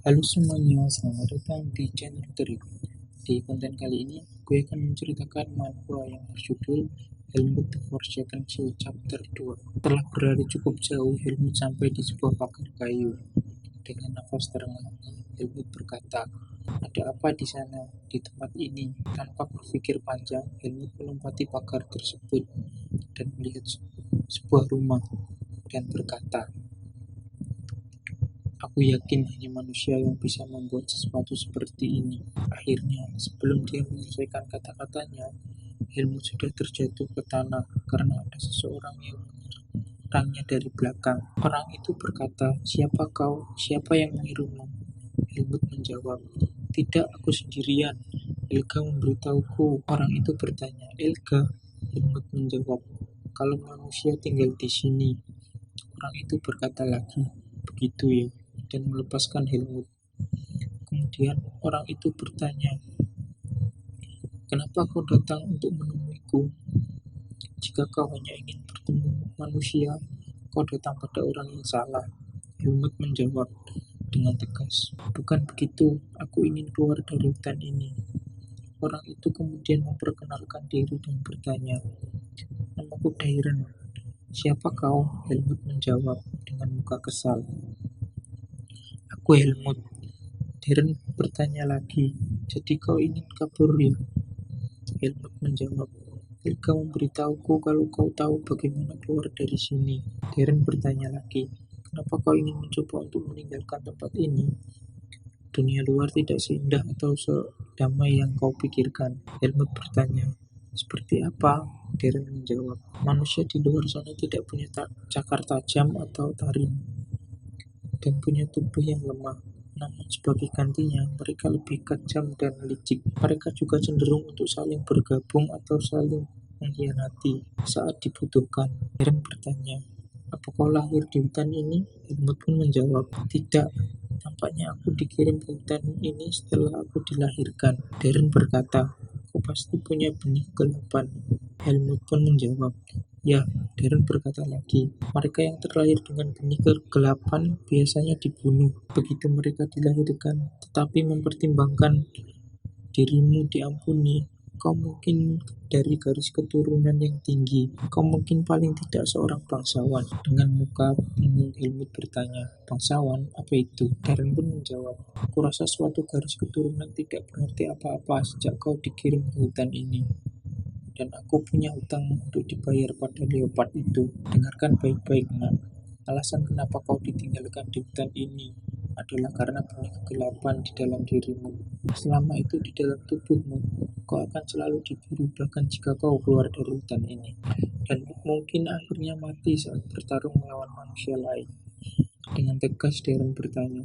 Halo semuanya, selamat datang di channel Terik. Di konten kali ini, gue akan menceritakan manhwa yang berjudul Helmut the Forsaken Seal Chapter 2. Setelah berlari cukup jauh, Helmut sampai di sebuah pagar kayu. Dengan nafas terengah, Helmut berkata, "Ada apa di sana, di tempat ini?" Tanpa berpikir panjang, Helmut melompati pagar tersebut dan melihat sebuah rumah dan berkata, "Aku yakin hanya manusia yang bisa membuat sesuatu seperti ini." Akhirnya, sebelum dia menyelesaikan kata-katanya, Helmut sudah terjatuh ke tanah karena ada seseorang yang menyerangnya dari belakang. Orang itu berkata, "Siapa kau? Siapa yang mengirimmu?" Helmut menjawab, "Tidak, aku sendirian. Elga memberitahuku." Orang itu bertanya, "Elga?" Helmut menjawab, "Kalau manusia tinggal di sini." Orang itu berkata lagi, "Begitu ya," dan melepaskan Helmut. Kemudian orang itu bertanya, "Kenapa kau datang untuk menemuiku? Jika kau hanya ingin bertemu manusia, kau datang pada orang yang salah." Helmut menjawab dengan tegas, "Bukan begitu, aku ingin keluar dari hutan ini." Orang itu kemudian memperkenalkan diri dan bertanya, "Namaku Dairen." "Siapa kau?" Helmut menjawab dengan muka kesal. "Aku Helmut." Dairen bertanya lagi, "Jadi kau ingin kabur ya?" Helmut menjawab, "Elga memberitahuku kalau kau tahu bagaimana keluar dari sini." Dairen bertanya lagi, "Kenapa kau ingin mencoba untuk meninggalkan tempat ini? Dunia luar tidak seindah atau sedamai yang kau pikirkan." Helmut bertanya, "Seperti apa?" Dairen menjawab, "Manusia di luar sana tidak punya cakar tajam atau taring dan punya tubuh yang lemah. Namun sebagai gantinya, mereka lebih kejam dan licik. Mereka juga cenderung untuk saling bergabung atau saling mengkhianati saat dibutuhkan." Dairen bertanya, "Apa kau lahir di hutan ini?" Helmut pun menjawab, "Tidak. Tampaknya aku dikirim ke hutan ini setelah aku dilahirkan." Dairen berkata, "Kau pasti punya benih kegelapan." Helmut pun menjawab, "Ya." Dairen berkata lagi, "Mereka yang terlahir dengan benih kegelapan biasanya dibunuh begitu mereka dilahirkan, tetapi mempertimbangkan dirimu diampuni. Kau mungkin dari garis keturunan yang tinggi. Kau mungkin paling tidak seorang bangsawan." Dengan muka bingung, Helmut bertanya, "Bangsawan? Apa itu?" Dairen pun menjawab, "Aku rasa suatu garis keturunan tidak berarti apa-apa sejak kau dikirim ke hutan ini. Dan aku punya hutang untuk dibayar pada leopard itu. Dengarkan baik-baik, nak. Alasan kenapa kau ditinggalkan di hutan ini adalah karena benih kegelapan di dalam dirimu. Selama itu di dalam tubuhmu, kau akan selalu diburu bahkan jika kau keluar dari hutan ini. Dan mungkin akhirnya mati saat bertarung melawan manusia lain." Dengan tegas Dairen bertanya,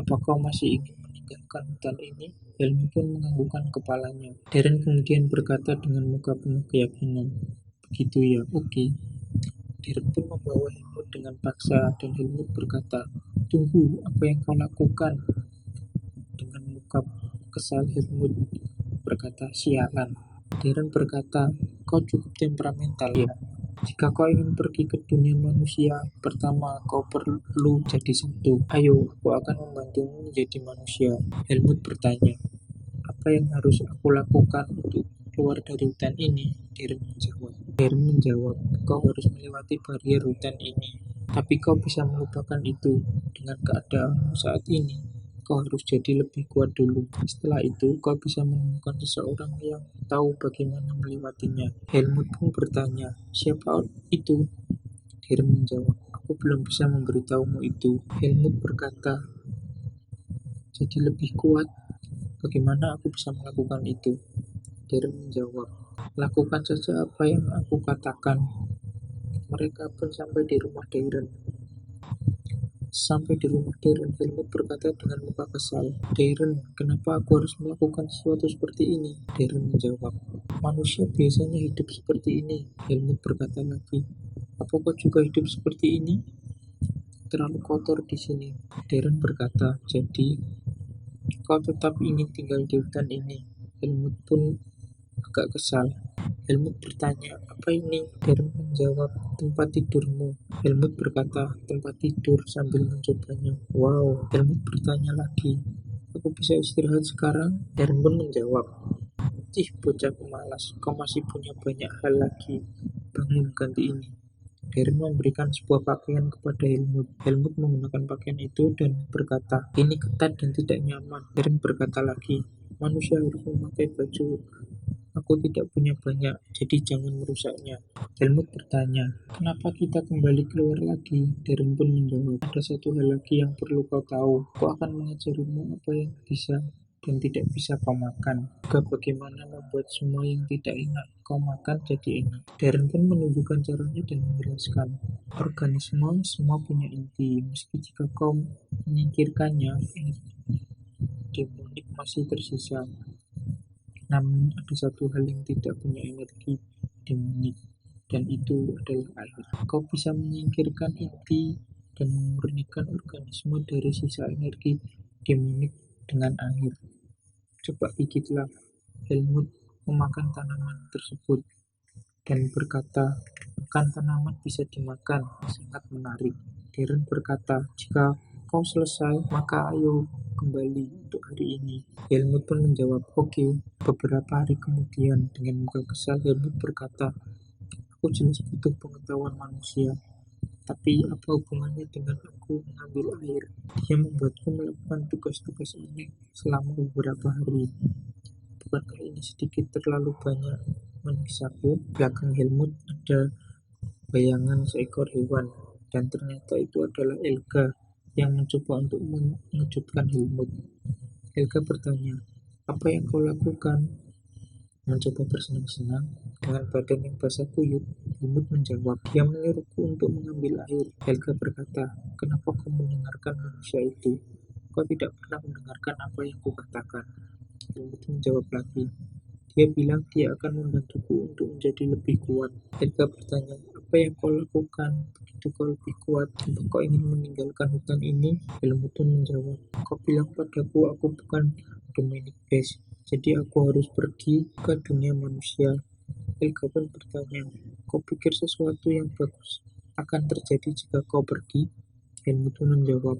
"Apa kau masih ingin meninggalkan hutan ini?" Helmut pun menganggukkan kepalanya. Dairen kemudian berkata dengan muka penuh keyakinan, "Begitu ya, oke." Dairen pun membawa Helmut dengan paksa dan Helmut berkata, "Tunggu, apa yang kau lakukan?" Dengan muka kesal Helmut berkata, "Sialan." Dairen berkata, "Kau cukup temperamental ya. Jika kau ingin pergi ke dunia manusia, pertama kau perlu jadi satu. Ayo, aku akan membantumu menjadi manusia." Helmut bertanya, "Apa yang harus aku lakukan untuk keluar dari hutan ini?" Dairen menjawab, "Kau harus melewati barrier hutan ini. Tapi kau bisa melupakan itu. Dengan keadaanmu saat ini, kau harus jadi lebih kuat dulu. Setelah itu, kau bisa menemukan seseorang yang tahu bagaimana melewatinya." Helmut pun bertanya, "Siapa itu?" Dairen menjawab, "Aku belum bisa memberitahumu itu." Helmut berkata, "Jadi lebih kuat? Bagaimana aku bisa melakukan itu?" Dairen menjawab, "Lakukan saja apa yang aku katakan." Mereka pun sampai di rumah Dairen. Helmut berkata dengan muka kesal, "Dairen, kenapa aku harus melakukan sesuatu seperti ini?" Dairen menjawab, "Manusia biasanya hidup seperti ini." Helmut berkata lagi, "Apa kau juga hidup seperti ini? Terlalu kotor di sini." Dairen berkata, "Jadi, kau tetap ingin tinggal di hutan ini?" Helmut pun agak kesal. Helmut bertanya, "Apa ini?" Darren menjawab, "Tempat tidurmu." Helmut berkata, "Tempat tidur," sambil mencobanya. "Wow." Helmut bertanya lagi, "Aku bisa istirahat sekarang?" Darren pun menjawab, "Cih, bocah pemalas, kau masih punya banyak hal lagi. Bangun, ganti ini." Darren memberikan sebuah pakaian kepada Helmut. Helmut menggunakan pakaian itu dan berkata, "Ini ketat dan tidak nyaman." Darren berkata lagi, "Manusia harus memakai baju. Aku tidak punya banyak, jadi jangan merusaknya." Helmut bertanya, "Kenapa kita kembali keluar lagi?" Darren pun menjawab, "Ada satu hal lagi yang perlu kau tahu. Aku akan mengajarimu apa yang bisa dan tidak bisa kau makan. Juga bagaimana membuat semua yang tidak enak kau makan jadi enak." Darren pun menunjukkan caranya dan menjelaskan, "Organisme semua punya inti. Meski jika kau menyingkirkannya, demonik masih tersisa. Namun ada satu hal yang tidak punya energi demonik, dan itu adalah air. Kau bisa menyingkirkan inti dan memurnikan organisme dari sisa energi demonik dengan air. Coba pikirlah." Helmut memakan tanaman tersebut dan berkata, "Makan tanaman bisa dimakan, sangat menarik." Darren berkata, "Jika kau selesai, maka ayo kembali untuk hari ini." Helmut pun menjawab, "Oke." Beberapa hari kemudian, dengan muka kesal, Helmut berkata, "Aku jelas butuh pengetahuan manusia, tapi apa hubungannya dengan aku mengambil air? Dia membuatku melakukan tugas-tugas aneh selama beberapa hari. Bukankah ini sedikit terlalu banyak menyiksaku?" Belakang Helmut ada bayangan seekor hewan, dan ternyata itu adalah Elga yang mencoba untuk mengejutkan Helmut. Helga bertanya, "Apa yang kau lakukan?" "Mencoba bersenang-senang dengan badan yang basah kuyup." Helmut menjawab, "Dia menyuruhku untuk mengambil air." Helga berkata, "Kenapa kau mendengarkan manusia itu? Kau tidak pernah mendengarkan apa yang kukatakan." Helmut menjawab lagi, "Dia bilang dia akan membantuku untuk menjadi lebih kuat." Helga bertanya, "Apa yang kau lakukan begitu kau lebih kuat? Apa kau ingin meninggalkan hutan ini?" Helmut pun menjawab, "Kau bilang padaku aku bukan Dominic Best, jadi aku harus pergi ke dunia manusia." Helga pun bertanya, "Kau pikir sesuatu yang bagus akan terjadi jika kau pergi?" Helmut pun menjawab,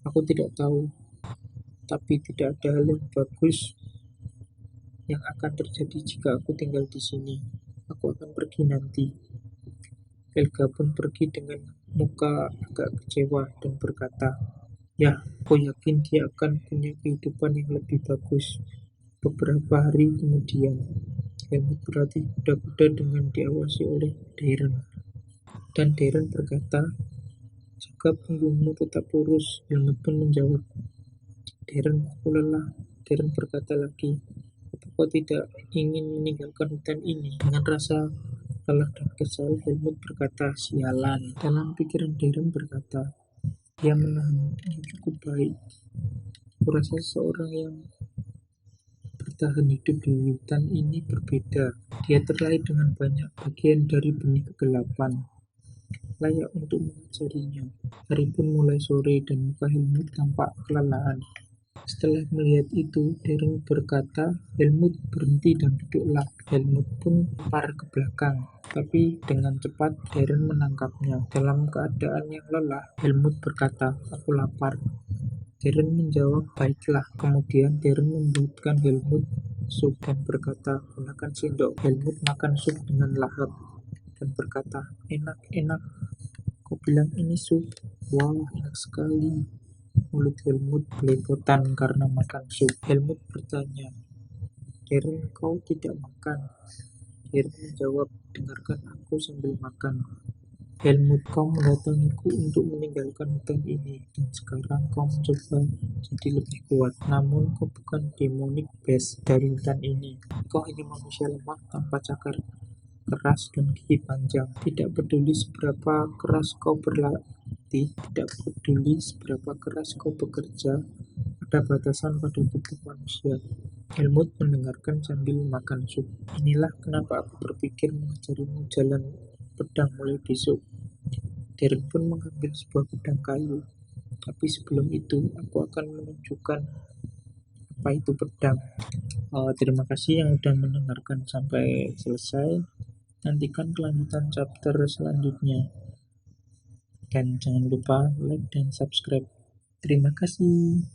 "Aku tidak tahu, tapi tidak ada hal yang bagus yang akan terjadi jika aku tinggal di sini. Aku akan pergi nanti." Helga pun pergi dengan muka agak kecewa dan berkata, "Ya, aku yakin dia akan punya kehidupan yang lebih bagus." Beberapa hari kemudian, Helmut berlatih kuda-kuda dengan diawasi oleh Darren. Dan Darren berkata, "Jaga punggungmu tetap lurus." Helmut pun menjawab, "Darren, aku lelah." Darren berkata lagi, "Apa kau tidak ingin meninggalkan hutan ini?" Dengan rasa lelah dan kesal, Helmut berkata, "Sialan." Dalam pikiran Darren berkata, "Dia menahannya cukup baik. Kurasa seseorang yang bertahan hidup di hutan ini berbeda. Dia terlahir dengan banyak bagian dari benih kegelapan, layak untuk mengajarinya." Hari pun mulai sore dan muka Helmut tampak kelelahan. Setelah melihat itu, Darren berkata, "Helmut, berhenti dan duduklah." Helmut pun lempar ke belakang, tapi dengan cepat Darren menangkapnya. Dalam keadaan yang lelah, Helmut berkata, "Aku lapar." Darren menjawab, "Baiklah." Kemudian Darren membuatkan Helmut sup dan berkata, "Gunakan sendok." Helmut makan sup dengan lahap dan berkata, "Enak, enak. Kau bilang ini sup? Wow, enak sekali." Mulut Helmut belepotan karena makan sup. Helmut bertanya, "Darren, kau tidak makan?" Darren menjawab, "Dengarkan aku sambil makan. Helmut, kau mendatangiku untuk meninggalkan hutan ini, dan sekarang kau mencoba jadi lebih kuat. Namun, kau bukan Demonic Beast dari hutan ini. Kau hanya manusia lemah tanpa cakar keras dan gigi panjang. Tidak peduli seberapa keras kau berlatih, tidak peduli seberapa keras kau bekerja, ada batasan pada tubuh manusia." Helmut mendengarkan sambil makan sup. "Inilah kenapa aku berpikir mengajarimu jalan pedang mulai besok." Darren pun mengambil sebuah pedang kayu. "Tapi sebelum itu, aku akan menunjukkan apa itu pedang. Terima kasih yang udah mendengarkan sampai selesai. Nantikan kelanjutan chapter selanjutnya. Dan jangan lupa like dan subscribe. Terima kasih.